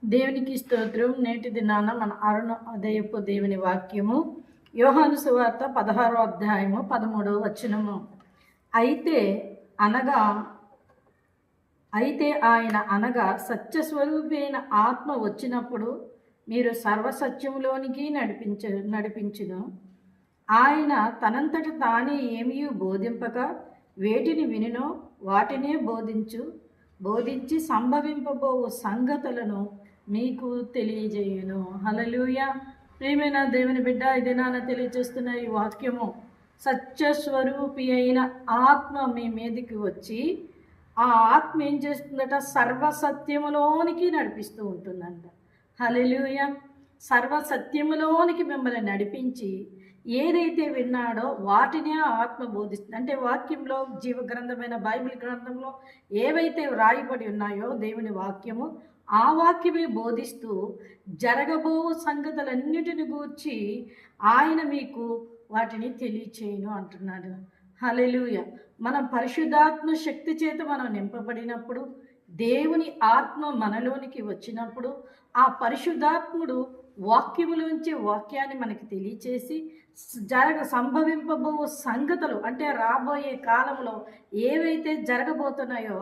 దేవునికి స్తోత్రం. నేటి దినాన మన అరుణోదయపు దేవుని వాక్యము యోహాను సువార్త 16వ అధ్యాయము 13వ వచనము. అయితే ఆయన అనగా సత్యస్వరూపైన ఆత్మ వచ్చినప్పుడు మీరు సర్వసత్యములోనికి నడిపించును. ఆయన తనంతట తానే ఏమీ బోధింపక వేటిని వినునో వాటినే బోధించి సంభవింపబో సంగతులను మీకు తెలియజేయును. హల్లెలూయా. ప్రియమైన దేవుని బిడ్డ, ఇది నాన్న తెలియజేస్తున్న ఈ వాక్యము సత్యస్వరూపి అయిన ఆత్మ మీ మీదకి వచ్చి ఆ ఆత్మ ఏం చేస్తుందట? సర్వసత్యములోనికి నడిపిస్తూ ఉంటుందంట. హల్లెలూయా. సర్వసత్యములోనికి మిమ్మల్ని నడిపించి ఏదైతే విన్నాడో వాటినే ఆత్మ బోధిస్తుంది. అంటే వాక్యంలో, జీవ గ్రంథమైన బైబిల్ గ్రంథంలో ఏవైతే వ్రాయబడి ఉన్నాయో దేవుని వాక్యము, ఆ వాక్యమే బోధిస్తూ జరగబో సంగతులన్నిటిని గూర్చి ఆయన మీకు వాటిని తెలియచేయును అంటున్నాడు. హల్లెలూయా. మనం పరిశుద్ధాత్మ శక్తి చేత మనం నింపబడినప్పుడు, దేవుని ఆత్మ మనలోనికి వచ్చినప్పుడు, ఆ పరిశుద్ధాత్ముడు వాక్యములోంచి వాక్యాన్ని మనకి తెలియచేసి సంభవింపబో సంగతులు, అంటే రాబోయే కాలంలో ఏవైతే జరగబోతున్నాయో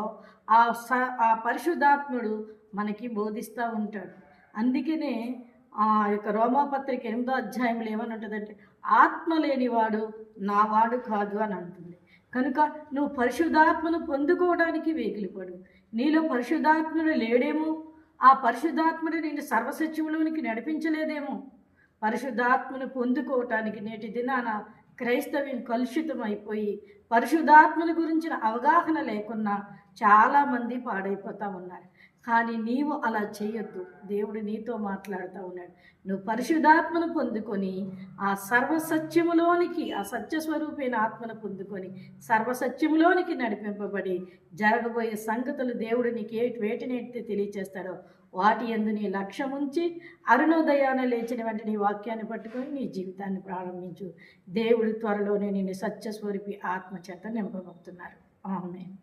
ఆ పరిశుద్ధాత్ముడు మనకి బోధిస్తూ ఉంటాడు. అందుకనే ఆ యొక్క రోమాపత్రిక 8వ అధ్యాయంలో ఏమని ఉంటుందంటే, ఆత్మ లేనివాడు నా వాడు కాదు అని అంటుంది. కనుక నువ్వు పరిశుద్ధాత్మను పొందుకోవడానికి వేగిలిపడు. నీలో పరిశుద్ధాత్ముడు లేడేమో, ఆ పరిశుద్ధాత్ముడు నేను సర్వసత్యంలోనికి నడిపించలేదేమో. పరిశుద్ధాత్మను పొందుకోవటానికి నేటి దినాన క్రైస్తవ్యం కలుషితం అయిపోయి పరిశుద్ధాత్మల గురించిన అవగాహన లేకున్నా చాలామంది పాడైపోతూ ఉన్నారు. కానీ నీవు అలా చేయొద్దు. దేవుడు నీతో మాట్లాడుతూ ఉన్నాడు. నువ్వు పరిశుద్ధాత్మను పొందుకొని ఆ సర్వసత్యములోనికి, ఆ సత్యస్వరూపైన ఆత్మను పొందుకొని సర్వసత్యములోనికి నడిపింపబడి జరగబోయే సంగతులు దేవుడు నీకు వేటినైతే తెలియచేస్తాడో వాటి యందు నీ లక్ష్యం ఉంచి అరుణోదయాన లేచిన వెంటనే నీ వాక్యాన్ని పట్టుకొని నీ జీవితాన్ని ప్రారంభించు. దేవుడు త్వరలోనే నిన్ను సత్యస్వరూపి ఆత్మ చేత నింపబోతున్నారు. ఆమేన్.